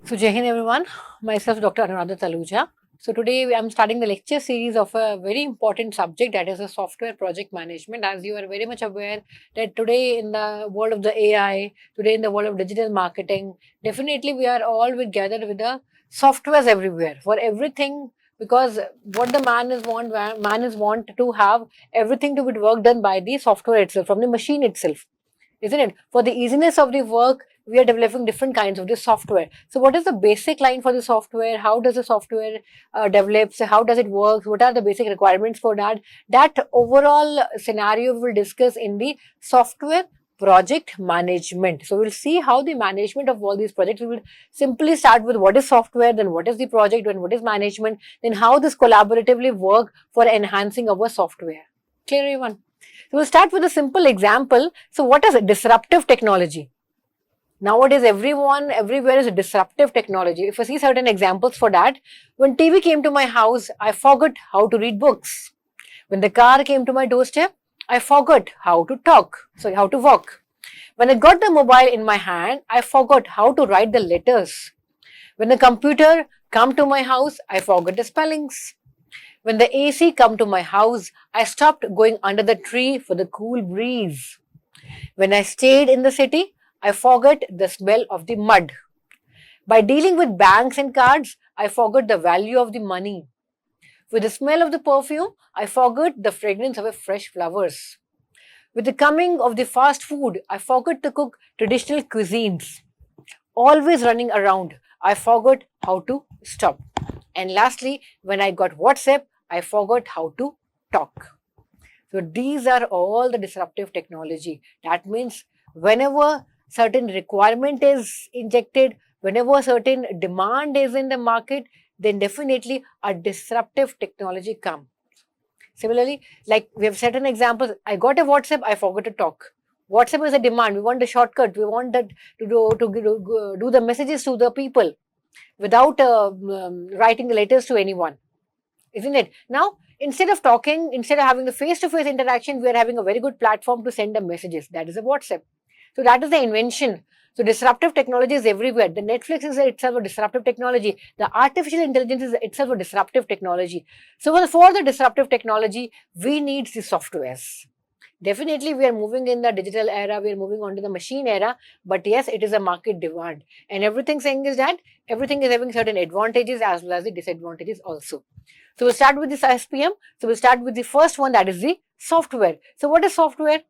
So, Jai Hind everyone, myself Dr. Anuradha Taluja. So, today I'm starting the lecture series of a very important subject, that is a software project management. As you are very much aware that today in the world of the AI, today in the world of digital marketing, definitely we are all gathered with the softwares everywhere for everything, because what the man is want to have everything to be work done by the software itself, from the machine itself, isn't it? For the easiness of the work, we are developing different kinds of the software. So, what is the basic line for the software? How does the software develop? So how does it work? What are the basic requirements for that? That overall scenario we will discuss in the software project management. So, we'll see how the management of all these projects. We will simply start with what is software, then what is the project, then what is management, then how this collaboratively work for enhancing our software. Clear, everyone? So we'll start with a simple example. So what is disruptive technology? Nowadays, everyone, everywhere is a disruptive technology. If I see certain examples for that, when TV came to my house, I forgot how to read books. When the car came to my doorstep, I forgot how to how to walk. When I got the mobile in my hand, I forgot how to write the letters. When the computer come to my house, I forgot the spellings. When the AC come to my house, I stopped going under the tree for the cool breeze. When I stayed in the city, I forgot the smell of the mud. By dealing with banks and cards, I forgot the value of the money. With the smell of the perfume, I forgot the fragrance of a fresh flowers. With the coming of the fast food, I forgot to cook traditional cuisines. Always running around, I forgot how to stop. And lastly, when I got WhatsApp, I forgot how to talk. So these are all the disruptive technology. That means whenever certain requirement is injected, whenever certain demand is in the market, then definitely a disruptive technology come. Similarly, like we have certain examples, I got a WhatsApp, I forgot to talk. WhatsApp is a demand. We want a shortcut. We want that to do the messages to the people without writing the letters to anyone, isn't it? Now, instead of talking, instead of having the face-to-face interaction, we are having a very good platform to send the messages. That is a WhatsApp. So that is the invention. So disruptive technology is everywhere. The Netflix is itself a disruptive technology. The artificial intelligence is itself a disruptive technology. So for the disruptive technology, we need the softwares. Definitely, we are moving in the digital era, we are moving on to the machine era, but yes, it is a market demand. And everything saying is that everything is having certain advantages as well as the disadvantages also. So we'll start with this SPM. So we'll start with the first one, that is the software. So what is software?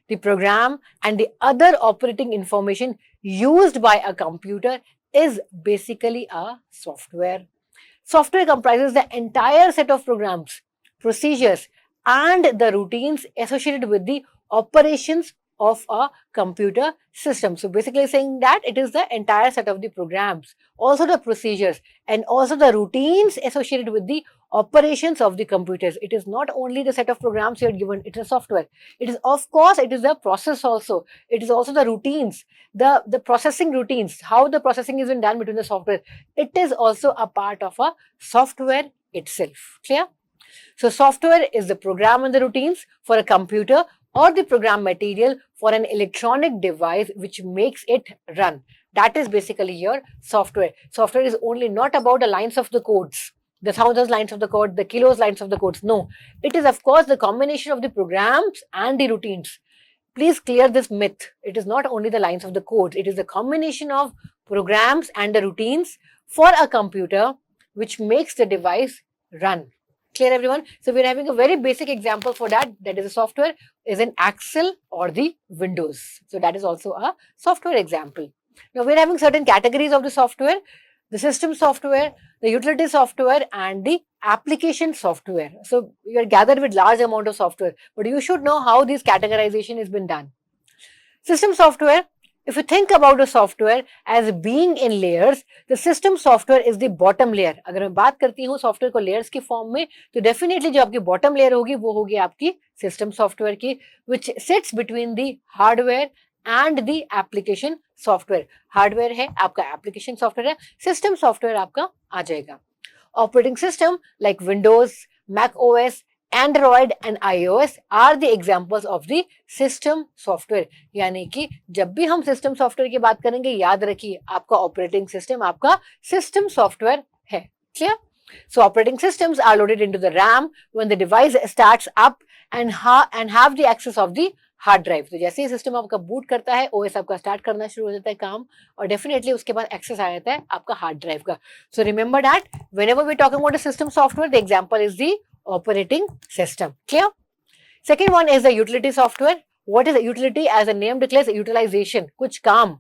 The program and the other operating information used by a computer is basically a software. Software comprises the entire set of programs, procedures, and the routines associated with the operations of a computer system. So basically saying that it is the entire set of the programs, also the procedures, and also the routines associated with the operations of the computers. It is not only the set of programs you are given, it is software. It is, of course, it is the process also. It is also the routines, the processing routines, how the processing is being done between the software. It is also a part of a software itself. Clear? So software is the program and the routines for a computer or the program material for an electronic device which makes it run. That is basically your software. Software is only not about the lines of the codes, the thousands lines of the code, the kilos lines of the codes. No, it is of course the combination of the programs and the routines. Please clear this myth. It is not only the lines of the codes, it is the combination of programs and the routines for a computer which makes the device run. Clear, everyone? So we're having a very basic example for that. That is a software is an Excel or the Windows. So that is also a software example. Now we're having certain categories of the software: the system software, the utility software, and the application software. So you are gathered with large amount of software, but you should know how this categorization has been done. System software. If you think about the software as being in layers, the system software is the bottom layer. अगर मैं बात करती हूँ software को layers के form में, तो definitely जो आपकी बॉटम लेयर होगी वो होगी आपकी सिस्टम सॉफ्टवेयर की, which sits between the hardware and the application software. Hardware है आपका, एप्लीकेशन सॉफ्टवेयर है, सिस्टम सॉफ्टवेयर आपका आ जाएगा. Operating system like Windows, Mac OS, Android and iOS are the examples of the system software. यानी कि जब भी हम सिस्टम सॉफ्टवेयर की बात करेंगे, याद रखिए आपका ऑपरेटिंग सिस्टम आपका सिस्टम सॉफ्टवेयर है। Clear? So operating systems are loaded into the RAM when the device starts up and have the access of the hard drive. तो जैसे ही सिस्टम आपका बूट करता है, ओएस आपका स्टार्ट करना शुरू हो जाता है काम, और डेफिनेटली उसके बाद एक्सेस आ जाता है आपका हार्ड ड्राइव का। So remember that whenever we talking about a system software, the example is the operating system. Clear? Second one is the utility software. What is utility? As a name declares utilization, कुछ काम।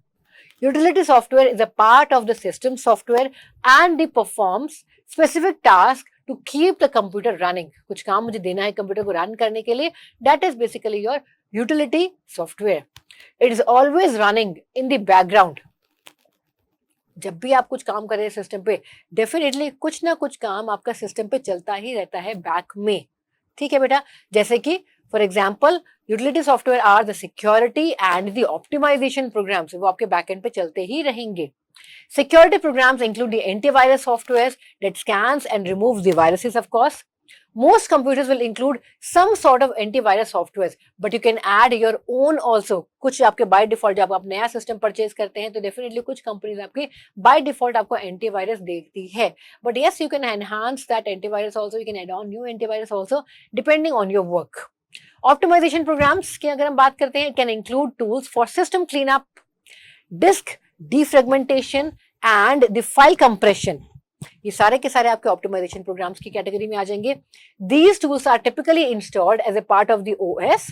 Utility software is a part of the system software and it performs specific tasks to keep the computer running. कुछ काम मुझे देना है computer को run करने के लिए, that is basically your utility software. It is always running in the background. जब भी आप कुछ काम कर रहे हैं सिस्टम पे, डेफिनेटली कुछ ना कुछ काम आपका सिस्टम पे चलता ही रहता है बैक में। ठीक है बेटा? जैसे कि for example utility software are the security and the optimization programs, वो आपके बैकएंड पे चलते ही रहेंगे। Security programs include the antivirus softwares that scans and removes the viruses, of course. Most computers will include some sort of antivirus softwares, but you can add your own also. कुछ आपके by default, जब आप नया system purchase करते हैं तो definitely कुछ companies आपकी by default आपको एंटीवायरस देती है, but yes, you can enhance that antivirus also. You can add on new antivirus also depending on your work. Optimization programs की अगर हम बात करते हैं, it can include tools for system cleanup, disk defragmentation and the file compression. ये सारे के सारे आपके ऑप्टिमाइजेशन प्रोग्राम्स की कैटेगरी में आ जाएंगे। These tools are typically installed as a part of the OS.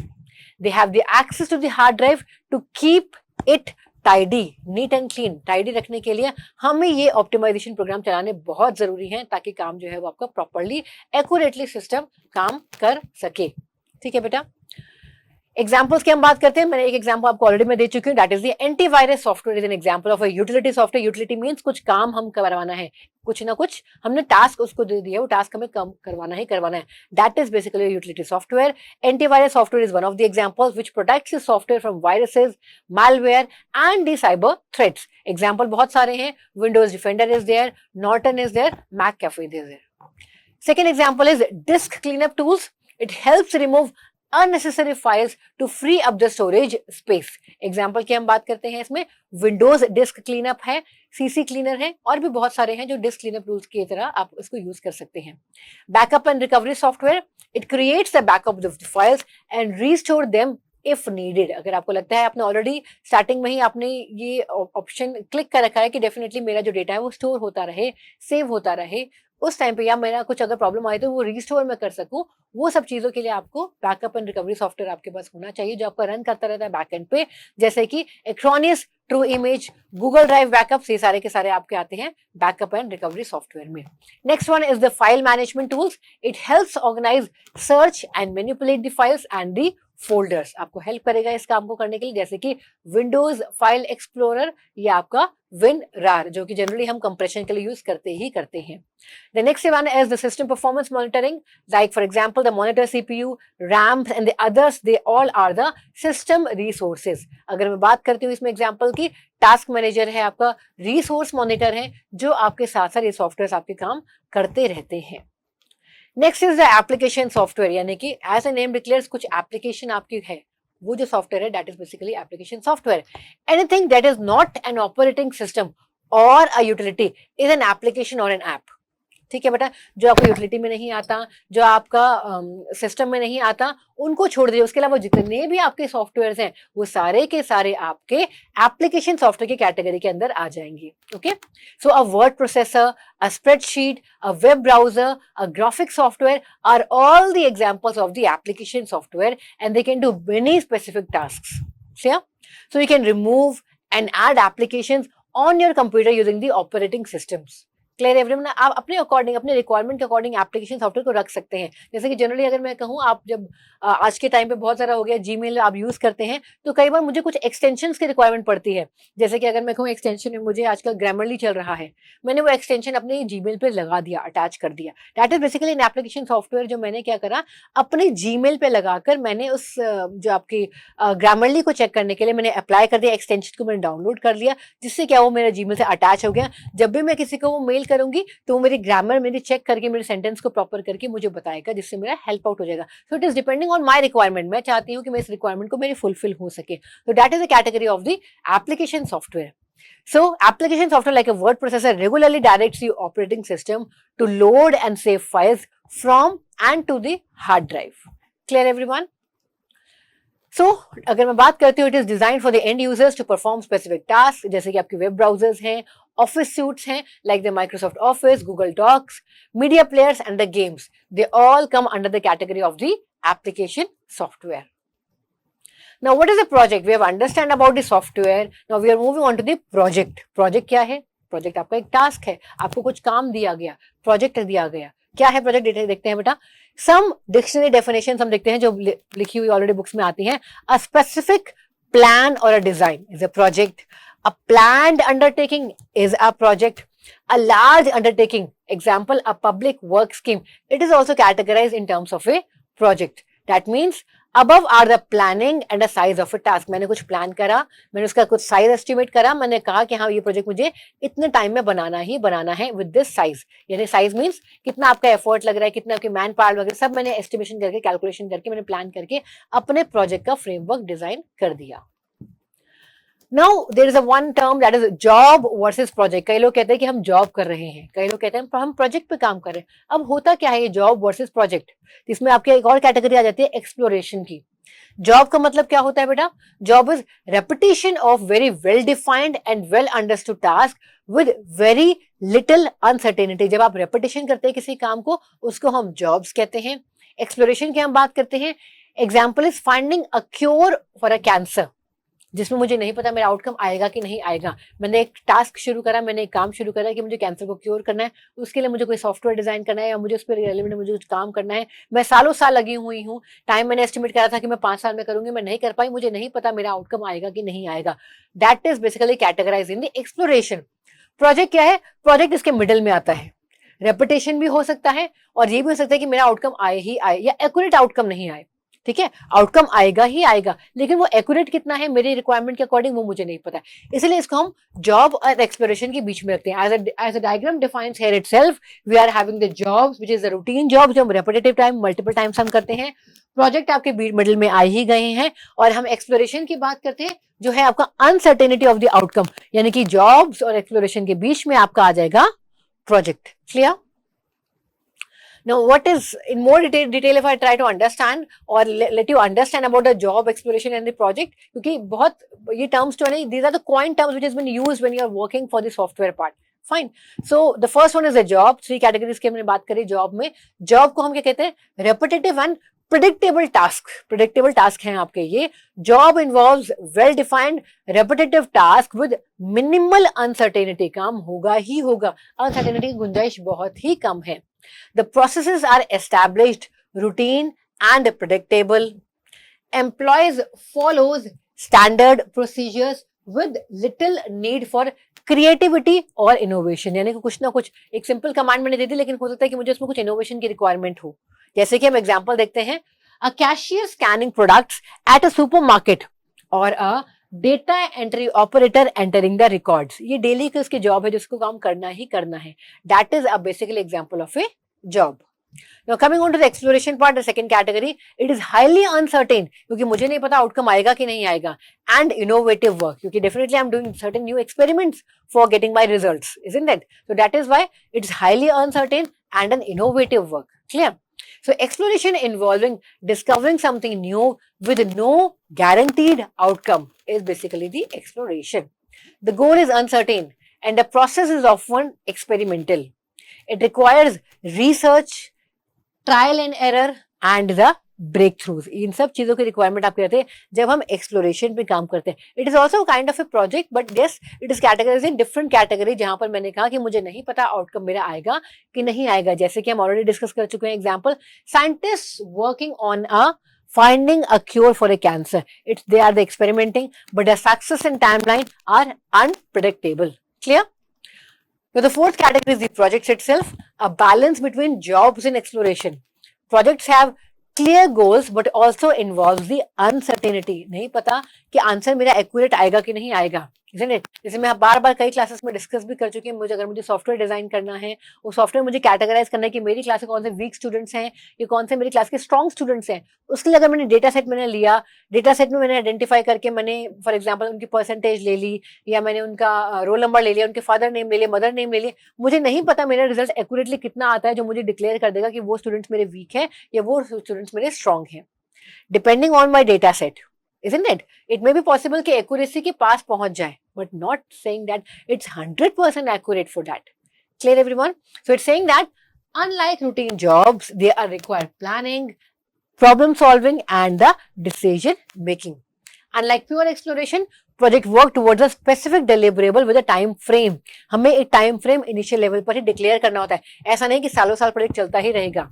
They have the access to the hard drive to keep it tidy, neat and clean. tidy रखने के लिए हमें ये ऑप्टिमाइजेशन प्रोग्राम चलाने बहुत जरूरी है, ताकि काम जो है वो आपका प्रॉपरली एक्यूरेटली सिस्टम काम कर सके। ठीक है बेटा? एग्जाम्पल्स की हम बात करते हैं, मैंने एक एग्जाम्पल आपको ऑलरेडी मैं दे चुकी हूँ, that is the antivirus software is an example of a utility software. Utility means कुछ काम हम करवाना है, कुछ ना कुछ हमने टास्क उसको दे दिया, वो टास्क हमें कम करवाना है, that is basically utility software. Antivirus software is one of the examples which protects the software from viruses, malware and the cyber threats. Example बहुत सारे हैं, Windows Defender is there, Norton is there, McAfee is there. Second example is disk cleanup tools. It helps remove unnecessary files to free up the storage space. Example की हम बात करते हैं, इसमें Windows disk cleanup है, CC cleaner है, और भी बहुत सारे हैं जो डिस्क क्लीनअप टूल्स की तरह आप इसको यूज कर सकते हैं। Backup and recovery software, it creates the backup of the files and restore them if needed. अगर आपको लगता है आपने ऑलरेडी स्टार्टिंग में ही आपने ये ऑप्शन क्लिक कर रखा है कि डेफिनेटली मेरा जो डेटा है वो स्टोर होता रहे, सेव होता रहे, उस टाइम पे या मेरा कुछ अगर प्रॉब्लम आई तो वो रिस्टोर में कर सकूं, वो सब चीजों के लिए आपको बैकअप एंड रिकवरी सॉफ्टवेयर आपके पास होना चाहिए जो आपका रन करता रहता है बैकएंड पे, जैसे कि Acronis, True Image, Google Drive backup, ये सारे के सारे आपके आते हैं बैकअप एंड रिकवरी सॉफ्टवेयर में। Next one is the file management tools. It helps organise, search and manipulate the files and the folders. आपको हेल्प करेगा इस काम को करने के लिए, जैसे कि विंडोज फाइल एक्सप्लोरर या आपका WinRAR, जो कि जनरली हम कंप्रेशन के लिए यूज करते हैं। The next one is the system performance monitoring. Like for example, the monitor CPU, RAMs and the others, they all are the system resources. अगर मैं बात करती हूँ इसमें एग्जाम्पल की, टास्क मैनेजर है आपका, रिसोर्स मॉनिटर है, जो आपके साथ साथ ये सॉफ्टवेयर आपके काम करते रहते हैं। Next is the application software, यानी कि एज ए नेम डिक्लेयर्स कुछ एप्लीकेशन आपकी है, वो जो सॉफ्टवेयर है that is basically application software. Anything that is not an operating system or a utility is an application or an app. ठीक है बेटा? जो आपको यूटिलिटी में नहीं आता, जो आपका सिस्टम में नहीं आता, उनको छोड़ दीजिए। उसके अलावा जितने भी आपके सॉफ्टवेयर्स हैं वो सारे के सारे आपके एप्लीकेशन सॉफ्टवेयर की कैटेगरी के अंदर आ जाएंगे। Okay? So a word processor, a spreadsheet, a web browser, a graphic software are all the examples of the application software and they can do many specific tasks. So you can remove and add applications on your computer using the operating systems. Clear everyone? आप अपने according, अपने requirement के according application software को रख सकते हैं। जैसे कि जनरली अगर मैं कहूँ, आप जब आज के टाइम पे बहुत सारा हो गया, जीमेल आप यूज करते हैं, तो कई बार मुझे कुछ एक्सटेंशंस की रिक्वायरमेंट पड़ती है। जैसे कि अगर मैं कहूँ एक्सटेंशन में मुझे आजकल ग्रामरली चल रहा है, मैंने वो एक्सटेंशन अपने जीमेल पे लगा दिया, अटैच कर दिया। That is basically an application software जो मैंने क्या करा, अपने जीमेल पे लगाकर मैंने उस जो आपकी ग्रामरली को चेक करने के लिए मैंने अप्लाई कर दिया, एक्सटेंशन को मैंने डाउनलोड कर लिया, जिससे क्या वो मेरा जीमेल से अटैच हो गया। जब भी मैं किसी को वो मेल करूंगी तो वो मेरी ग्रामर मेरी चेक करके मेरे सेंटेंस को प्रॉपर करके मुझे बताएगा, जिससे मेरा हेल्प आउट हो जाएगा. So it is depending on my requirement. मैं चाहती हूँ कि मेरे इस रिक्वायरमेंट को मेरी फुलफिल हो सके. तो that is the category of the application software. So application software like a word processor regularly directs the operating system to load and save files from and to the hard drive. Clear everyone? So अगर मैं बात करती हूँ, it is designed for the end users to perform specific tasks, जैसे कि आपके web browsers हैं, office suits हैं like the Microsoft Office, Google Docs, media players and the games. They all come under the category of the application software. Now, what is a project? We have understand about the software. Now, we are moving on to the project. Project क्या है? Project आपका एक task है, आपको कुछ काम दिया गया, प्रोजेक्ट दिया गया. क्या है प्रोजेक्ट? देखते हैं बेटा. Some dictionary definitions हम देखते हैं जो लिखी हुई ऑलरेडी बुक्स में आती हैं. A specific plan or a design is a project. A planned undertaking is a project. A large undertaking, example, a public work scheme. It is also categorized in terms of a project. That means above are the planning and the size of a task. मैंने कुछ plan करा, मैंने उसका कुछ size estimate करा, मैंने कहा कि हाँ ये प्रोजेक्ट मुझे इतने टाइम में बनाना है विद दिस साइज. यानी साइज मीन्स कितना आपका एफर्ट लग रहा है, कितना आपके मैन पावर वगैरह सब मैंने एस्टिमेशन करके, कैलकुलेशन करके, मैंने प्लान करके अपने प्रोजेक्ट का फ्रेमवर्क डिजाइन कर दिया. Now there is a one term that is job versus project. कई लोग कहते हैं कि हम जॉब कर रहे हैं, कई लोग कहते हैं हम प्रोजेक्ट पे काम कर रहे हैं. अब होता क्या है ये जॉब वर्सेस प्रोजेक्ट? इसमें आपकी एक और कैटेगरी आ जाती है एक्सप्लोरेशन की. जॉब का मतलब क्या होता है बेटा? Job is repetition of very well defined and well understood task with very little uncertainty. जब आप रेपिटेशन करते हैं किसी काम को, उसको हम जॉब्स कहते हैं. एक्सप्लोरेशन की हम बात करते हैं. Example is finding a cure for a cancer, जिसमें मुझे नहीं पता मेरा आउटकम आएगा कि नहीं आएगा. मैंने एक टास्क शुरू करा, मैंने एक काम शुरू करा कि मुझे कैंसर को क्योर करना है. उसके लिए मुझे कोई सॉफ्टवेयर डिजाइन करना है या मुझे उस पर रिलेवेंट मुझे कुछ काम करना है. मैं सालों साल लगी हुई हूँ. टाइम मैंने एस्टिमेट करा था कि मैं 5 साल में करूंगी, मैं नहीं कर पाई, मुझे नहीं पता मेरा आउटकम आएगा कि नहीं आएगा. That is basically categorize in the exploration. Project क्या है? प्रोजेक्ट इसके मिडिल में आता है. रेपिटेशन भी हो सकता है और ये भी हो सकता है कि मेरा आउटकम आए ही आए या एक्यूरेट आउटकम नहीं आए. ठीक है, आउटकम आएगा ही आएगा, लेकिन वो एक्यूरेट कितना है मेरी रिक्वायरमेंट के अकॉर्डिंग वो मुझे नहीं पता. इसलिए इसको हम जॉब और एक्सप्लोरेशन के बीच में रखते हैं. As a diagram defines here itself, we are having the jobs which is the routine job जो हम रेपिटेटिव टाइम मल्टीपल टाइम्स हम करते हैं. प्रोजेक्ट आपके मिडिल में आ ही गए हैं. और हम एक्सप्लोरेशन की बात करते हैं जो है आपका अनसर्टेनिटी ऑफ द आउटकम, यानी कि जॉब्स और एक्सप्लोरेशन के बीच में आपका आ जाएगा project. Clear? Now, what is in more detail if I try to understand or let you understand about the job exploration and the project, क्योंकि बहुत ये terms जो है ना, these are the coin terms which has been used when you are working for the software part. Fine. So the first one is the job. 3 categories की हमने बात करी जॉब में. जॉब को हम क्या कहते हैं? Repetitive and predictable task. Predictable task हैं आपके ये. Job involves well defined repetitive task with minimal uncertainty. काम होगा ही होगा. Uncertainty की गुंजाइश बहुत ही कम है. The processes are established, routine and predictable. Employees follows standard procedures with little need for creativity or innovation. यानी कि कुछ ना कुछ एक सिंपल कमांड मैंने दे दी, लेकिन हो सकता है कि मुझे उसमें कुछ इनोवेशन की रिक्वायरमेंट हो. जैसे कि हम एग्जांपल देखते हैं, a cashier scanning products at a supermarket or a data entry operator entering the records. ये डेली का इसकी जॉब है जिसको काम करना ही करना है. That is a basically example of A job. Now coming on to the exploration part, the second category, it is highly uncertain क्योंकि मुझे नहीं पता आउटकम आएगा कि नहीं आएगा. And innovative work क्योंकि definitely I'm doing certain new experiments for getting my results, isn't it? So that is why it's highly uncertain and an innovative work. Clear? So exploration involving discovering something new with no guaranteed outcome is basically the exploration. The goal is uncertain and the process is often experimental. It requires research, trial and error and the breakthroughs. इन सब चीजों की requirement आप कहते हैं जब हम exploration पे काम करते हैं. It is also kind of A project, but yes it is categorised in different category, जहां पर मैंने कहा कि मुझे नहीं पता आउटकम मेरा आएगा कि नहीं आएगा. जैसे कि हम ऑलरेडी डिस्कस कर चुके हैं. Example, scientist working on a finding a cure for a cancer. They are the experimenting, but the success and timeline are unpredictable. Clear? Now the fourth category is the projects itself, a balance between jobs and exploration. Projects have clear goals but also involve the uncertainty, नहीं पता कि answer मेरा accurate आएगा कि नहीं आएगा, isn't it? जैसे मैं बार बार कई क्लासेस में डिस्कस भी कर चुकी हूँ, मुझे अगर मुझे सॉफ्टवेयर डिजाइन करना है, वो सॉफ्टवेयर मुझे कैटेगराइज करना है कि मेरी क्लास में कौन से वीक स्टूडेंट्स हैं, ये कौन से मेरी क्लास के स्ट्रॉन्ग स्टूडेंट्स हैं, उसके लिए अगर मैंने डेटा सेट मैंने लिया, डेटा सेट में मैंने आइडेंटिफाई करके मैंने फॉर एग्जाम्पल उनकी परसेंटेज ले ली, या मैंने उनका रोल नंबर ले लिया, उनके फादर नेम ले लिया, मदर नेम ले लिया, मुझे नहीं पता मेरा रिजल्ट एक्यूरेटली कितना आता है जो मुझे डिक्लेयर कर देगा कि वो स्टूडेंट्स मेरे वीक हैं या वो स्टूडेंट्स मेरे स्ट्रॉन्ग हैं, depending on my data set, isn't it? It may be possible कि accuracy के पास पहुंच जाए, but not saying that it's 100% accurate for that. Clear everyone? So it's saying that unlike routine jobs, they are required planning, problem solving and the decision making. Unlike pure exploration, project work towards a specific deliverable with a time frame. हमें एक time frame initial level पर ही declare करना होता है, ऐसा नहीं कि सालों साल प्रोजेक्ट चलता ही रहेगा।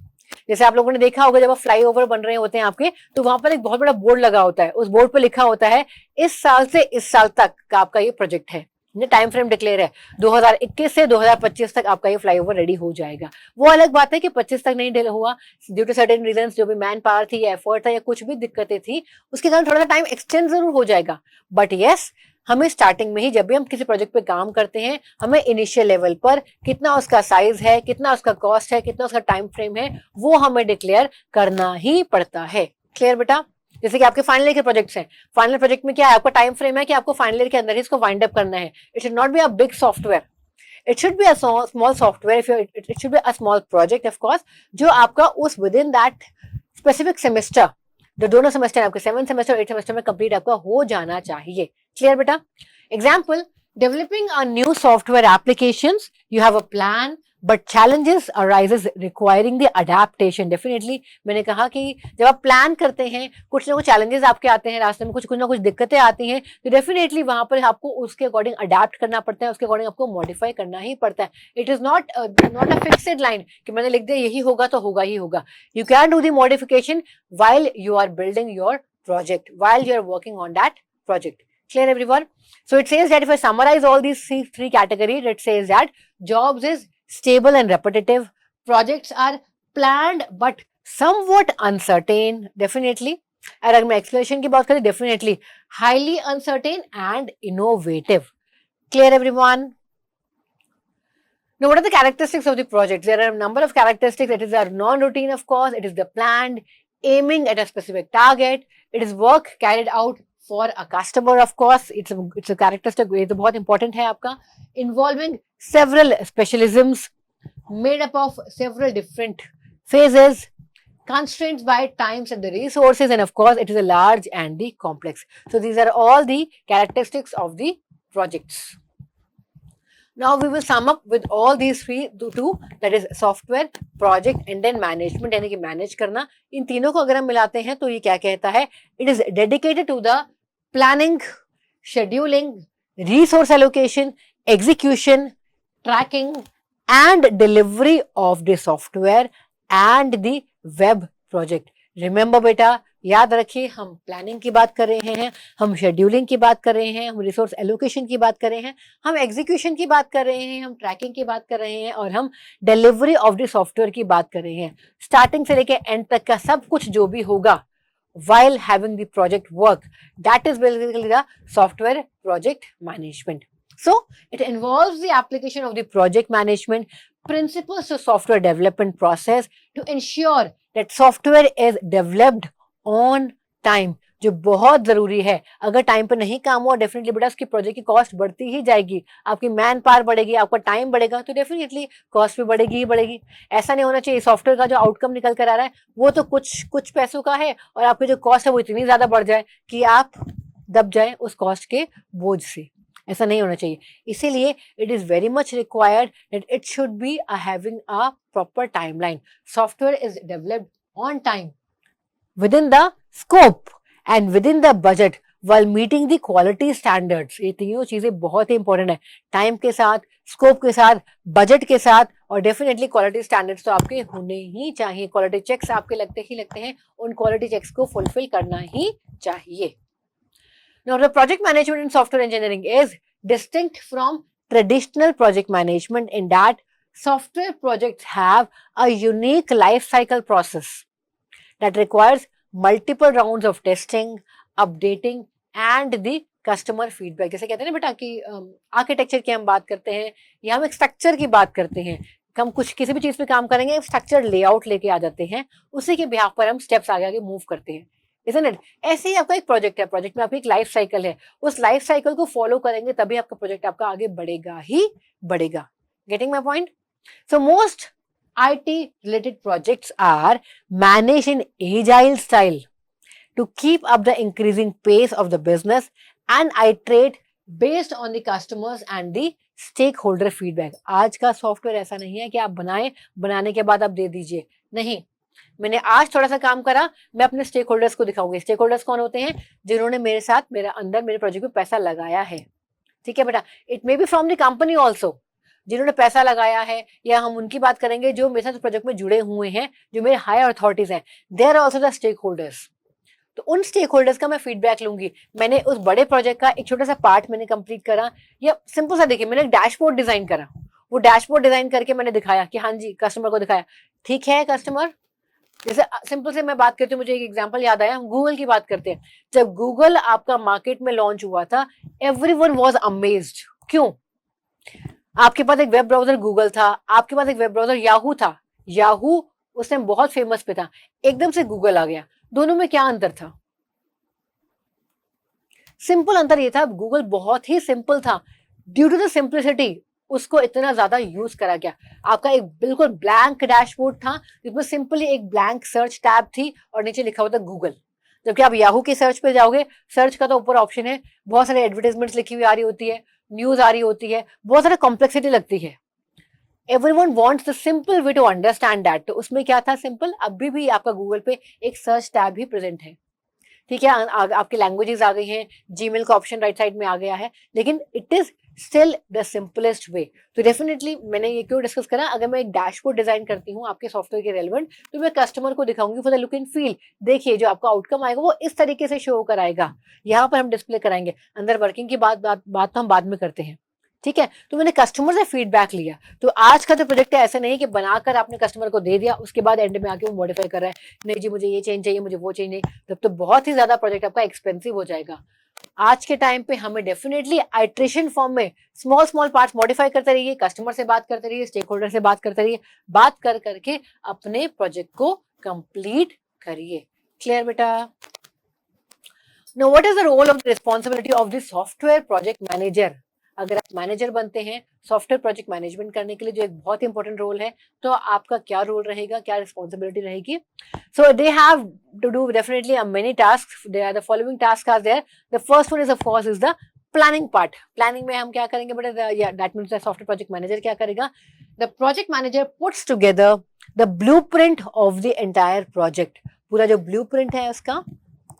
जैसे आप लोगों ने देखा होगा जब फ्लाईओवर बन रहे होते हैं आपके, तो वहां पर एक बहुत बड़ा बोर्ड लगा होता है, उस बोर्ड पर लिखा होता है इस साल से इस साल तक का आपका ये प्रोजेक्ट है, टाइम फ्रेम डिक्लेयर है 2021 से 2025 तक आपका ये फ्लाईओवर रेडी हो जाएगा। वो अलग बात है कि 25 तक नहीं हुआ ड्यू टू सर्टेन रीजंस, जो भी मैन पावर थी या एफर्ट था या कुछ भी दिक्कतें थी, उसके कारण थोड़ा सा टाइम एक्सटेंड जरूर हो जाएगा, बट यस हमें स्टार्टिंग में ही जब भी हम किसी प्रोजेक्ट पे काम करते हैं, हमें इनिशियल लेवल पर कितना उसका साइज है, कितना उसका कॉस्ट है, कितना उसका टाइम फ्रेम है, वो हमें डिक्लेयर करना ही पड़ता है। क्लियर बेटा? जैसे कि आपके फाइनल ईयर के प्रोजेक्ट्स हैं, फाइनल प्रोजेक्ट में क्या है, आपका टाइम फ्रेम है कि आपको फाइनल ईयर के अंदर ही इसको वाइंड अप करना है। It should not be a big software, it should be a small software, it should be a small project of course, जो आपका उस with in that specific semester, जो दोनों सेमेस्टर आपके 7th सेमेस्टर और 8th semester में complete आपका हो जाना चाहिए। क्लियर बेटा? Example, developing a new software applications, you have a plan but challenges arises requiring the adaptation. Definitely मैंने कहा कि जब आप प्लान करते हैं, कुछ ना कुछ चैलेंजेस आपके आते हैं रास्ते में, कुछ ना कुछ दिक्कतें आती हैं, तो डेफिनेटली वहां पर आपको उसके अकॉर्डिंग अडेप्ट करना पड़ता है, उसके अकॉर्डिंग आपको मॉडिफाई करना ही पड़ता है। It is not a fixed line कि मैंने लिख दिया यही होगा तो होगा ही होगा। You can do the modification while you are building your project, while you are working on that project. Clear everyone? So it says that if I summarize all these three categories, it says that jobs is stable and repetitive, projects are planned but somewhat uncertain, definitely, और अगर मैं exploration की बात करें, definitely highly uncertain and innovative. Clear everyone? Now, what are the characteristics of the project? There are a number of characteristics. It is a non-routine, of course. It is the planned, aiming at a specific target. It is work carried out for a customer, of course. It's a characteristic. ये तो बहुत important है आपका. Involving several specialisms, made up of several different phases, constraints by times and the resources, and of course, it is a large and the complex. So these are all the characteristics of the projects. Now we will sum up with all these two, that is software, project and then management, यानी कि manage करना। इन तीनों को अगर हम मिलाते हैं तो ये क्या कहता है? It is dedicated to the planning, scheduling, resource allocation, execution, tracking and delivery of the software and the web project. Remember बेटा, याद रखिए, हम प्लानिंग की बात कर रहे हैं, हम शेड्यूलिंग की बात कर रहे हैं, हम रिसोर्स एलोकेशन की बात कर रहे हैं, हम एग्जीक्यूशन की बात कर रहे हैं, हम ट्रैकिंग की बात कर रहे हैं और हम डिलीवरी ऑफ द सॉफ्टवेयर की बात कर रहे हैं। स्टार्टिंग से लेकर एंड तक का सब कुछ जो भी होगा while having the project work, that is basically the software project management. So it involves the application of the project management principles to software development process to ensure that software is developed on time, जो बहुत जरूरी है। अगर time पर नहीं काम हुआ, definitely बेटा उसकी प्रोजेक्ट की कॉस्ट बढ़ती ही जाएगी, आपकी मैन पावर बढ़ेगी, आपका टाइम बढ़ेगा, तो डेफिनेटली कॉस्ट भी बढ़ेगी ही बढ़ेगी। ऐसा नहीं होना चाहिए सॉफ्टवेयर का जो आउटकम निकल कर आ रहा है वो तो कुछ पैसों का है और आपकी जो कॉस्ट है वो इतनी ज्यादा बढ़ जाए कि आप दब जाए उस कॉस्ट के बोझ से। ऐसा नहीं होना चाहिए। इसीलिए it is very much required that it should be having a proper timeline. Software is developed on time, within the scope and within the budget while meeting the quality standards. ये तीनों चीजें बहुत ही इंपॉर्टेंट है, time के साथ, scope के साथ, budget के साथ और डेफिनेटली क्वालिटी स्टैंडर्ड्स तो आपके होने ही चाहिए। क्वालिटी चेक्स आपके लगते ही लगते हैं, उन क्वालिटी चेक्स को फुलफिल करना ही चाहिए। Now, the project management in software engineering is distinct from traditional project management in that software projects have a unique life cycle process. that requires multiple rounds of testing, updating and the customer feedback. जैसे कहते हैं ना बेटा कि architecture की हम बात करते हैं या हम एक स्ट्रक्चर की बात करते हैं, हम कुछ किसी भी चीज पे काम करेंगे, स्ट्रक्चर लेआउट लेके आ जाते हैं, उसी के बिहाफ पर हम स्टेप्स आगे आगे मूव करते हैं, isn't it? ऐसे ही आपका एक प्रोजेक्ट है, प्रोजेक्ट में आपकी एक लाइफ साइकिल है, उस लाइफ साइकिल को फॉलो करेंगे तभी आपका प्रोजेक्ट आपका आगे बढ़ेगा ही बढ़ेगा. Getting my point? So most IT related projects are managed in agile style to keep up the increasing pace of the business and iterate based on the customers and the stakeholder feedback. आज का software ऐसा नहीं है कि आप बनाएं, बनाने के बाद आप दे दीजिए, नहीं. मैंने आज थोड़ा सा काम करा, मैं अपने स्टेक होल्डर्स को दिखाऊंगी. स्टेक होल्डर्स कौन होते हैं? जिन्होंने मेरे साथ मेरे अंदर मेरे प्रोजेक्ट में पैसा लगाया है. ठीक है बेटा, it may be from the company also, जिन्होंने पैसा लगाया है, या हम उनकी बात करेंगे जो मेरे साथ प्रोजेक्ट में जुड़े हुए हैं, जो मेरे हायर अथॉरिटीज हैं, they are also the stakeholders. तो उन स्टेक होल्डर्स का मैं फीडबैक लूंगी. मैंने उस बड़े प्रोजेक्ट का एक छोटा सा पार्ट मैंने कंप्लीट करा, या सिंपल सा देखिए मैंने एक डैशबोर्ड डिजाइन करा, वो डैशबोर्ड डिजाइन करके मैंने दिखाया कि हाँ जी, कस्टमर को दिखाया. ठीक है कस्टमर, जैसे सिंपल से मैं बात करती हूँ, मुझे एक एग्जांपल याद आया, हम गूगल की बात करते हैं. जब गूगल आपका मार्केट में लॉन्च हुआ था, एवरीवन वाज अमेज्ड. क्यों? आपके पास एक वेब ब्राउजर गूगल था, आपके पास एक वेब ब्राउजर याहू था. याहू उस टाइम बहुत फेमस पे था, एकदम से गूगल आ गया. दोनों में क्या अंतर था? सिंपल अंतर ये था, गूगल बहुत ही सिंपल था. ड्यू टू द सिंप्लिसिटी उसको इतना ज्यादा यूज करा गया. आपका एक बिल्कुल ब्लैंक डैशबोर्ड था, जिसमें सिंपली एक ब्लैंक सर्च टैब थी और नीचे लिखा हुआ था गूगल. जबकि आप याहू की सर्च पे जाओगे, सर्च का तो ऊपर ऑप्शन है, बहुत सारे एडवर्टाइजमेंट्स लिखी हुई आ रही होती है, न्यूज आ रही होती है, बहुत सारा कॉम्प्लेक्सिटी लगती है. Everyone wants the simple way to understand that. तो उसमें क्या था? सिंपल. अभी भी आपका गूगल पे एक सर्च टैब ही प्रेजेंट है. ठीक है, आपकी लैंग्वेजेस आ गई हैं, जीमेल का ऑप्शन राइट साइड में आ गया है, लेकिन it is still the simplest way. तो डेफिनेटली मैंने ये क्यों डिस्कस करा, अगर मैं एक डैशबोर्ड डिजाइन करती हूँ आपके सॉफ्टवेयर के रेलेवेंट, तो मैं कस्टमर को दिखाऊंगी for the look and feel. देखिए जो आपका आउटकम आएगा वो इस तरीके से शो कराएगा, यहाँ पर हम डिस्प्ले कराएंगे. अंदर वर्किंग की बात तो हम बाद में करते हैं. ठीक है, तो मैंने कस्टमर से फीडबैक लिया. तो आज का जो प्रोजेक्ट है ऐसा नहीं कि बनाकर आपने कस्टमर को दे दिया, उसके बाद एंड में आके वो मॉडिफाई कर रहा है, नहीं जी मुझे ये चेंज चाहिए, मुझे वो चेंज नहीं. तब तो बहुत ही ज्यादा प्रोजेक्ट आपका एक्सपेंसिव हो जाएगा. आज के टाइम पे हमें डेफिनेटली आइट्रेशन फॉर्म में स्मॉल स्मॉल पार्ट्स मॉडिफाई करते रहिए, कस्टमर से बात करते रहिए, स्टेक होल्डर से बात करते रहिए, बात कर करके अपने प्रोजेक्ट को कंप्लीट करिए. क्लियर बेटा? No, what is the role of the responsibility of the software project manager? अगर आप मैनेजर बनते हैं सॉफ्टवेयर प्रोजेक्ट मैनेजमेंट करने के लिए, जो एक बहुत इंपॉर्टेंट रोल है, तो आपका क्या रोल रहेगा, क्या रिस्पॉन्सिबिलिटी रहेगी? So they have to do definitely many task. They are the following task are there. The first one is of course is the planning part. Planning में हम क्या करेंगे बेटा? That means the software project manager क्या करेगा? The project manager puts together the blueprint of the entire project. पूरा जो blueprint है उसका,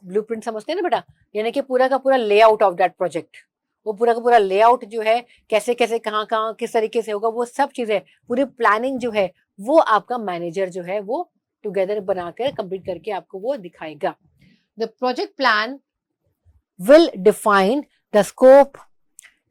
ब्लूप्रिंट समझते हैं ना बेटा, यानी कि पूरा का पूरा लेआउट ऑफ दैट प्रोजेक्ट. वो पूरा का पूरा लेआउट जो है, कैसे कैसे कहाँ कहाँ किस तरीके से होगा, वो सब चीजें, पूरी प्लानिंग जो है वो आपका मैनेजर जो है वो टुगेदर बनाकर कंप्लीट करके आपको वो दिखाएगा. The project plan will define the scope,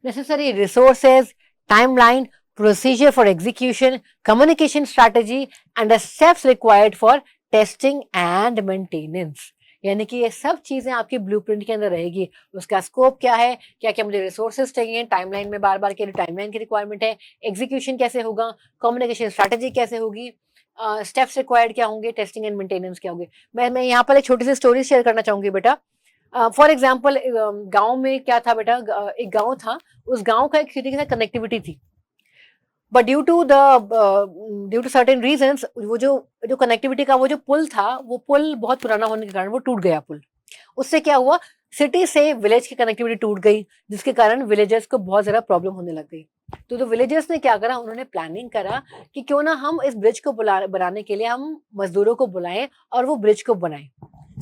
necessary resources, timeline, procedure for execution, communication strategy and the steps required for testing and maintenance. यानी कि ये सब चीजें आपकी ब्लूप्रिंट के अंदर रहेगी. उसका स्कोप क्या है, क्या क्या मुझे रिसोर्सेज चाहिए, टाइमलाइन में बार बार के लिए टाइमलाइन की रिक्वायरमेंट है, एग्जीक्यूशन कैसे होगा, कम्युनिकेशन स्ट्रैटेजी कैसे होगी, स्टेप्स रिक्वायर्ड क्या होंगे, टेस्टिंग एंड मेंटेनेंस क्या होंगे. मैं यहाँ पर एक छोटी सी स्टोरी शेयर करना चाहूंगी बेटा. फॉर एग्जाम्पल गाँव में क्या था बेटा, एक गाँव था, उस गाँव का एक सिटी के साथ कनेक्टिविटी थी, but due to certain reasons वो जो कनेक्टिविटी का वो जो पुल था, वो पुल बहुत पुराना होने के कारण वो टूट गया पुल. उससे क्या हुआ, सिटी से विलेज की कनेक्टिविटी टूट गई, जिसके कारण विलेजर्स को बहुत ज्यादा प्रॉब्लम होने लग गई. तो विलेजर्स ने क्या करा, उन्होंने प्लानिंग करा कि क्यों ना हम इस ब्रिज को बनाने के लिए हम मजदूरों को बुलाएं और वो ब्रिज को बनाएं.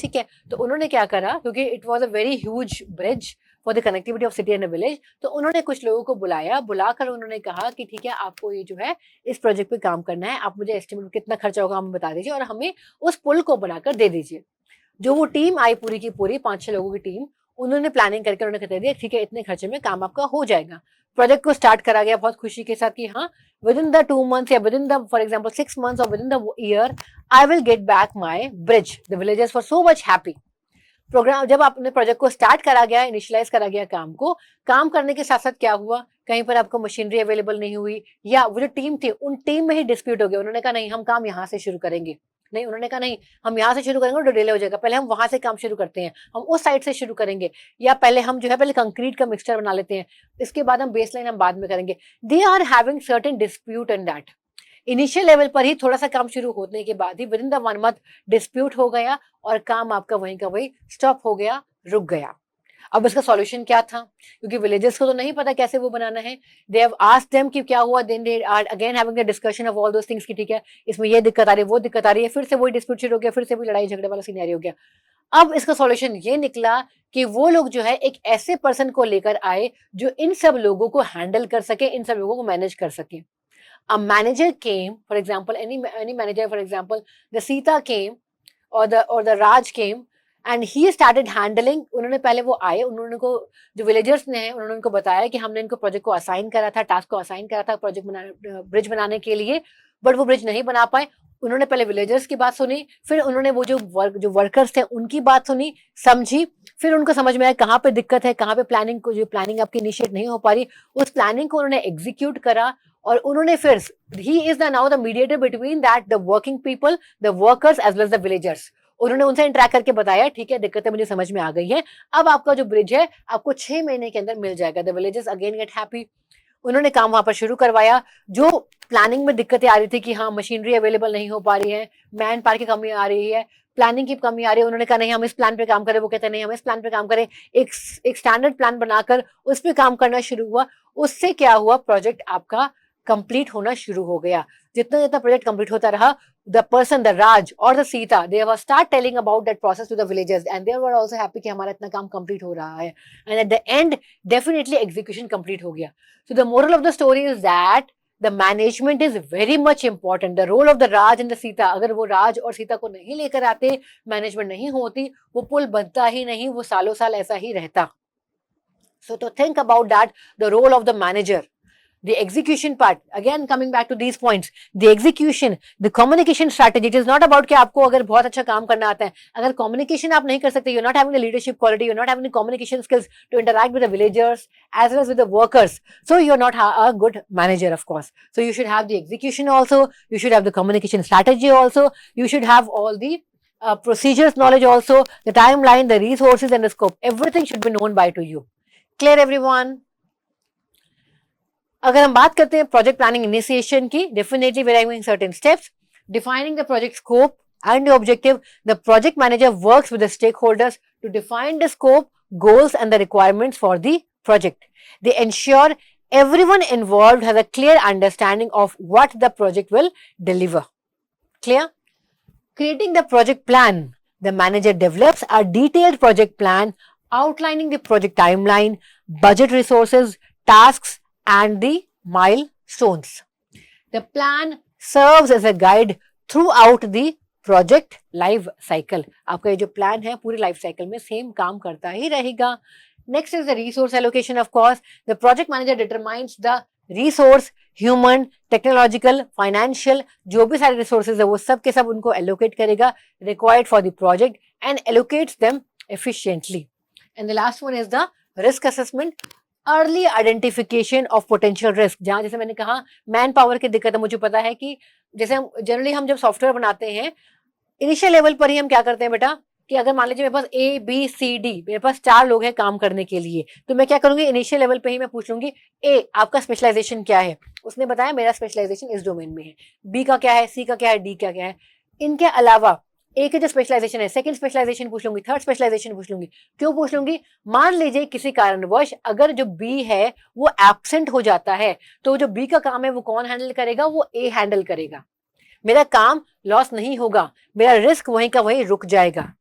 ठीक है, तो उन्होंने क्या करा, क्योंकि it was a very huge bridge for the connectivity of city and village, तो उन्होंने कुछ लोगों को बुलाकर उन्होंने कहा कि ठीक है, आपको ये जो है इस प्रोजेक्ट पे काम करना है, आप मुझे एस्टिमेट कितना खर्चा होगा हमें बता दीजिए और हमें उस पुल को बनाकर दे दीजिए. जो वो टीम आई पूरी की पूरी 5-6 लोगों की टीम, उन्होंने प्लानिंग करके उन्होंने कह दिया ठीक है इतने खर्चे में काम आपका हो जाएगा। प्रोजेक्ट को स्टार्ट करा गया बहुत खुशी के साथ कि हाँ विद इन द 2 months या within the for example 6 months और within the year I will get back my bridge. The villagers were so much happy. Program जब आपने प्रोजेक्ट को स्टार्ट करा गया, इनिशियलाइज करा गया काम को, काम करने के साथ साथ क्या हुआ, कहीं पर आपको मशीनरी अवेलेबल नहीं हुई या वो जो टीम थी उन टीम में ही डिस्प्यूट हो गया। उन्होंने कहा नहीं हम काम यहाँ से शुरू करेंगे, नहीं उन्होंने कहा नहीं हम यहाँ से शुरू करेंगे तो डिले हो जाएगा, पहले हम वहां से काम शुरू करते हैं, हम उस साइड से शुरू करेंगे, या पहले हम जो है पहले कंक्रीट का मिक्सचर बना लेते हैं, इसके बाद हम बेसलाइन हम बाद में करेंगे। They are having certain dispute in that. Initial level पर ही थोड़ा सा काम शुरू होने के बाद ही within the 1 month dispute हो गया और काम आपका वहीं का वही स्टॉप हो गया, रुक गया। अब इसका सॉल्यूशन क्या था, क्योंकि विलेजर्स को तो नहीं पता कैसे वो बनाना है। दे हैव आस्क्ड देम कि क्या हुआ, then they are again having the discussion of all those things कि ठीक है इसमें ये दिक्कत आ रही है, वो दिक्कत आ रही है, फिर से वही डिस्प्यूट शुरू हो गया, फिर से वही लड़ाई झगड़े वाला सीनरी हो गया। अब इसका सॉल्यूशन ये निकला कि वो लोग जो है एक ऐसे पर्सन को लेकर आए जो इन सब लोगों को हैंडल कर सके, इन सब लोगों को मैनेज कर सके। A manager came, for example, any manager, for example, the Sita came or the Raj came and he started handling. उन्होंने पहले वो आए, उन्होंने को जो विलेजर्स ने हैं उन्होंने उनको बताया कि हमने इनको प्रोजेक्ट को असाइन करा था, टास्क को असाइन करा था प्रोजेक्ट ब्रिज बनाने के लिए, बट वो ब्रिज नहीं बना पाए। उन्होंने पहले विलेजर्स की बात सुनी, फिर उन्होंने वो जो वर्कर्स थे उनकी बात सुनी, समझी, फिर उनको समझ में आया कहाँ पे दिक्कत है, कहाँ पे प्लानिंग आपकी इनिशिएट नहीं हो पा रही, उस प्लानिंग को उन्होंने एग्जीक्यूट करा और उन्होंने फिर he is the now the mediator between that the working people, the workers as well as the villagers. उन्होंने उनसे इंटरेक्ट करके बताया ठीक है दिक्कतें मुझे समझ में आ गई है, अब आपका जो ब्रिज है आपको 6 महीने के अंदर मिल जाएगा। The villagers again get happy. उन्होंने काम वहां पर शुरू करवाया। जो प्लानिंग में दिक्कतें आ रही थी कि हाँ मशीनरी अवेलेबल नहीं हो पा रही है, मैन पावर की कमी आ रही है, प्लानिंग की कमी आ रही है, उन्होंने कहा नहीं हम इस प्लान पे काम करें, वो कहते नहीं हम इस प्लान पे काम करें। एक स्टैंडर्ड प्लान बनाकर उस पर काम करना शुरू हुआ। उससे क्या हुआ, प्रोजेक्ट आपका कंप्लीट होना शुरू हो गया। जितना जितना प्रोजेक्ट कंप्लीट होता रहा, द पर्सन, द राज और the Sita, they were start telling about that process to the villagers and they were also happy कि हमारा इतना काम कंप्लीट हो रहा है। And at the end definitely execution complete हो गया। So the moral of the story is that the management is very much important. The role of the Raj and the Sita, अगर वो राज और सीता को नहीं लेकर आते, मैनेजमेंट नहीं होती, वो पुल बनता ही नहीं, वो सालों साल ऐसा ही रहता। सो तो think about that, the role of the manager, the execution part, again coming back to these points, the execution, the communication strategy, it is not about कि आपको अगर बहुत अच्छा काम करना आता है, अगर communication आप नहीं कर सकते, you're not having the leadership quality, you're not having the communication skills to interact with the villagers as well as with the workers, so you're not a good manager of course. So you should have the execution also, you should have the communication strategy also, you should have all the procedures knowledge also, the timeline, the resources and the scope, everything should be known by to you. Clear everyone? अगर हम बात करते हैं project planning initiation की, definitely we are having certain steps, defining the project scope and the objective. The project manager works with the stakeholders to define the scope, goals and the requirements for the project. They ensure everyone involved has a clear understanding of what the project will deliver. Clear? Creating the project plan. The manager develops a detailed project plan outlining the project timeline, budget, resources, tasks and the milestones. The plan serves as a guide throughout the project life cycle. आपका ये जो plan है पूरी life cycle में same काम करता ही रहेगा. Next is the resource allocation. Of course, the project manager determines the resource, human, technological, financial, जो भी सारे resources है वो सब के सब उनको allocate करेगा required for the project and allocates them efficiently. And the last one is the risk assessment. Early identification of potential risk. जहां जैसे मैंने कहा मैन पावर की दिक्कत है, मुझे पता है कि जैसे हम जनरली हम जब सॉफ्टवेयर बनाते हैं इनिशियल लेवल पर ही हम क्या करते हैं बेटा कि अगर मान लीजिए मेरे पास ए बी सी डी, मेरे पास 4 लोग हैं काम करने के लिए, तो मैं क्या करूंगी इनिशियल लेवल पे ही मैं पूछ लूंगी ए आपका स्पेशलाइजेशन क्या है, उसने बताया मेरा स्पेशलाइजेशन इस डोमेन में है, बी का क्या है, सी का क्या है, डी का क्या है. इनके अलावा एक जो स्पेशलाइजेशन है सेकंड स्पेशलाइजेशन पूछ लूंगी, थर्ड स्पेशलाइजेशन पूछ लूंगी. क्यों पूछ लूंगी? मान लीजिए किसी कारणवश अगर जो बी है वो एब्सेंट हो जाता है तो जो बी का काम है वो कौन हैंडल करेगा? वो ए हैंडल करेगा. मेरा काम लॉस नहीं होगा, मेरा रिस्क वहीं का वहीं रुक जाएगा.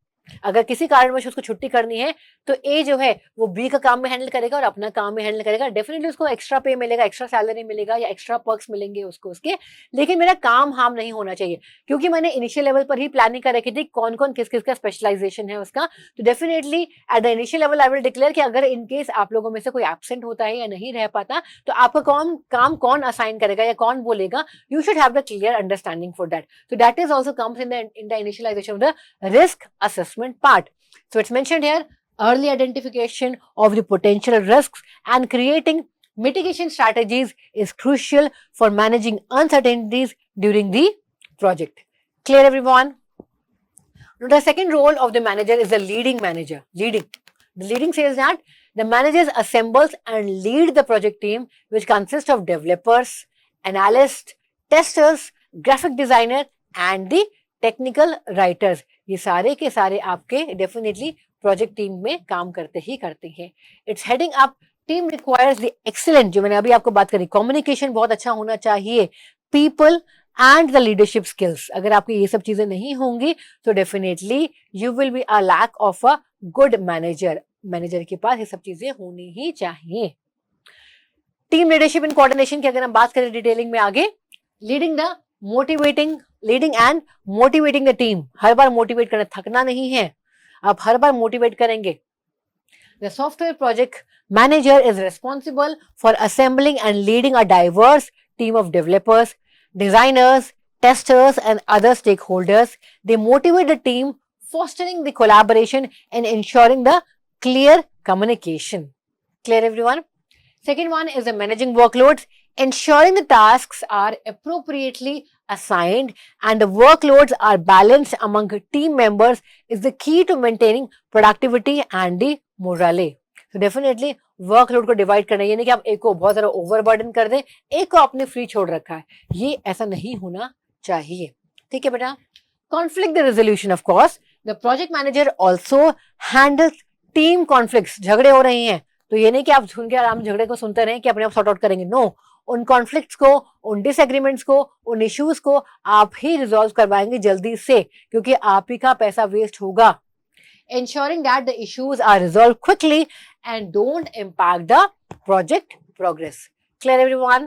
अगर किसी कारणवश उसको छुट्टी करनी है तो ए जो है वो बी का काम में हैंडल करेगा और अपना काम में हैंडल करेगा। डेफिनेटली उसको एक्स्ट्रा पे मिलेगा, एक्स्ट्रा सैलरी मिलेगा या एक्स्ट्रा पर्क्स मिलेंगे उसको उसके, लेकिन मेरा काम हार्म नहीं होना चाहिए, क्योंकि मैंने इनिशियल लेवल पर ही प्लानिंग कर रखी थी कौन कौन किस किस का स्पेशलाइजेशन है उसका। तो definitely at the initial level I will declare कि अगर इन केस आप लोगों में से कोई एब्सेंट होता है या नहीं रह पाता तो आपका काम कौन असाइन करेगा या कौन बोलेगा, you should have the clear understanding for that. So that is also comes in the initialization of the risk assessment part. So it's mentioned here, early identification of the potential risks and creating mitigation strategies is crucial for managing uncertainties during the project. Clear everyone? Now the second role of the manager is the leading manager. The leading says that the manager assembles and lead the project team which consists of developers, analysts, testers, graphic designer and the technical writers. ये सारे के सारे आपके definitely project team में काम करते ही करते हैं। It's heading up team requires the excellent, जो मैंने अभी आपको बात करी, कम्युनिकेशन बहुत अच्छा होना चाहिए, people and the leadership skills. अगर आपकी ये सब चीजें नहीं होंगी तो definitely you will be a lack of a good manager. Manager के पास ये सब चीजें होनी ही चाहिए। टीम लीडरशिप एंड कोऑर्डिनेशन की अगर हम बात करें डिटेलिंग में आगे, leading and motivating the team. Her bar motivate करना, थकना नहीं है, आप हर बार मोटिवेट करेंगे। The software project manager is responsible for assembling and leading a diverse team of developers, designers, testers, and other stakeholders. They motivate the team, fostering the collaboration and ensuring the clear communication. Clear everyone? Second one is the managing workloads. Ensuring the tasks are appropriately assigned and the workloads are balanced among team members is the key to maintaining productivity and the morale. So definitely workload को divide करना, ये नहीं कि आप एक को बहुत सारा ओवरबर्डन कर दें, एक को आपने फ्री छोड़ रखा है, ये ऐसा नहीं होना चाहिए। ठीक है बेटा। Conflict the resolution, of course the project manager also handles team conflict. झगड़े हो रही हैं तो ये नहीं कि आप सुन के आराम झगड़े को सुनते रहें कि अपने आप सॉर्ट आउट करेंगे। नो, उन कॉन्फ्लिक्ट्स को, उन डिसएग्रीमेंट्स को, उन इश्यूज को आप ही रिजॉल्व करवाएंगे जल्दी से, क्योंकि आप ही का पैसा वेस्ट होगा। Ensuring that the issues are resolved quickly and don't impact the project progress. Clear everyone?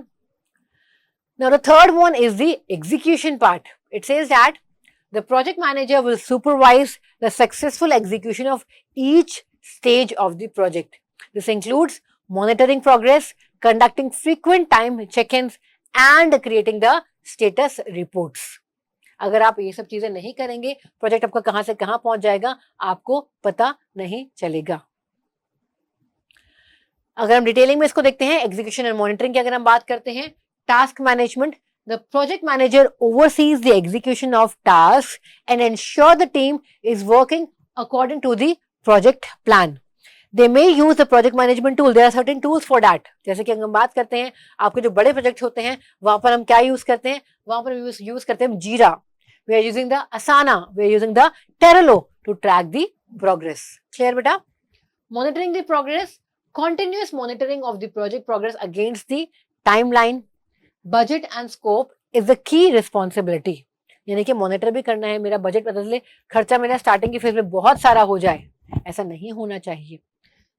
Now the third one is the execution part. It says that the project manager will supervise the successful execution of each stage of the project. This includes monitoring progress, conducting frequent time check-ins and creating the status reports. अगर आप ये सब चीजें नहीं करेंगे, project आपका कहां से कहां पहुंच जाएगा आपको पता नहीं चलेगा। अगर हम डिटेलिंग में इसको देखते हैं, एग्जीक्यूशन एंड मॉनिटरिंग की अगर हम बात करते हैं, task management, the project manager oversees the execution of task and ensure the team is working according to the project plan. They may use the project management tool. There are certain tools for that. जैसे कि हम बात करते हैं, आपके जो बड़े project होते हैं वहां पर हम क्या यूज करते हैं, वहां पर यूज करते हैं जीरा, we are using the Asana, we are using the Trello to track the progress. Clear beta? Monitoring the progress, continuous monitoring of the project progress against the timeline, budget and scope is the key responsibility. यानी कि monitor भी करना है, मेरा budget पता चले खर्चा मेरा स्टार्टिंग की फेज में बहुत सारा हो जाए, ऐसा नहीं होना चाहिए।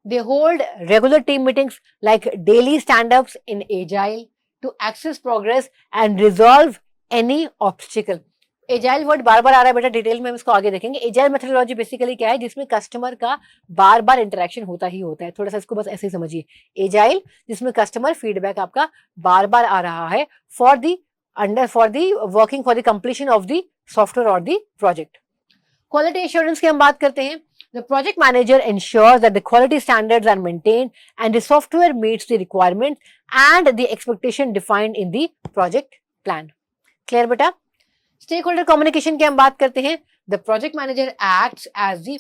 They hold regular team meetings like daily stand-ups in Agile to access progress and resolve any obstacle. Agile word बार बार आ रहा है बेटा, डिटेल में हम इसको आगे देखेंगे। Agile मेथोडोलॉजी बेसिकली क्या है, जिसमें कस्टमर का बार बार इंटरेक्शन होता ही होता है। थोड़ा सा इसको बस ऐसे ही समझिए, Agile जिसमें कस्टमर फीडबैक आपका बार बार आ रहा है for the working for the completion of the software और द प्रोजेक्ट। क्वालिटी एश्योरेंस की हम बात करते हैं, the project manager ensures that the quality standards are maintained and the software meets the requirements and the expectation defined in the project plan. Clear beta? Stakeholder communication की हम बात करते हैं, the project manager acts as the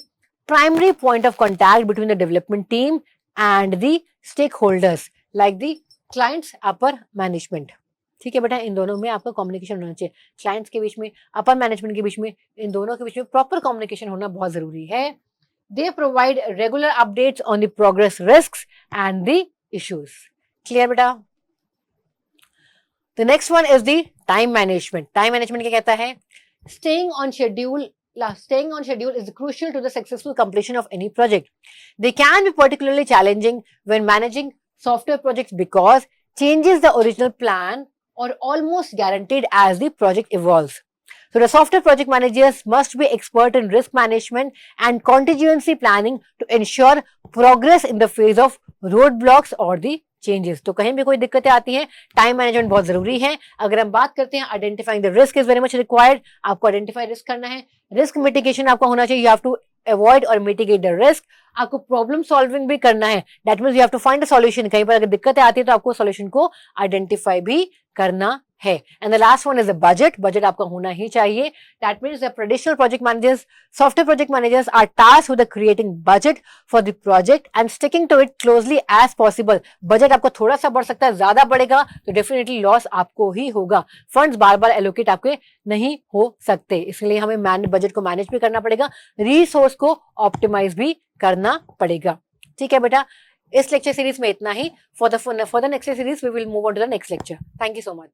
primary point of contact between the development team and the stakeholders like the clients, upper management. ठीक है बेटा, इन दोनों में आपका कम्युनिकेशन होना चाहिए, क्लाइंट्स के बीच में, अपर मैनेजमेंट के बीच में, इन दोनों के बीच में प्रॉपर कम्युनिकेशन होना बहुत जरूरी है। They provide regular updates on the progress, risks and the issues. Clear beta? The next one is the time management. Time management क्या कहता है? Staying on schedule staying on schedule is crucial to the successful completion of any project. They can be particularly challenging when managing software projects because changes the original plan are almost guaranteed as the project evolves. So the software project managers must be expert in risk management and contingency planning to ensure progress in the face of roadblocks or the changes. तो कहीं भी कोई दिक्कतें आती हैं, time management बहुत जरूरी है. अगर हम बात करते हैं identifying the risk is very much required. आपको आइडेंटिफाई रिस्क करना है, रिस्क मिटिगेशन आपका होना चाहिए. यू हैव टू अवॉइड और मिटिगेट द रिस्क. आपको प्रॉब्लम सॉल्विंग भी करना है. That means you have to find a solution. कहीं पर अगर दिक्कतें आती है तो आपको सॉल्यूशन को आइडेंटिफाई भी करना है. And the last one is the budget. Budget आपका होना ही चाहिए. That means the traditional project managers, software project managers are tasked with creating budget for the project and sticking to it closely as possible. Budget आपका थोड़ा सा बढ़ सकता है, ज्यादा बढ़ेगा तो डेफिनेटली लॉस आपको ही होगा. फंड्स बार बार एलोकेट आपके नहीं हो सकते, इसलिए हमें बजट को मैनेज भी करना पड़ेगा, रिसोर्स को ऑप्टिमाइज भी करना पड़ेगा. ठीक है बेटा, इस लेक्चर सीरीज में इतना ही. For the next series we will move on to the next lecture. Thank you so much.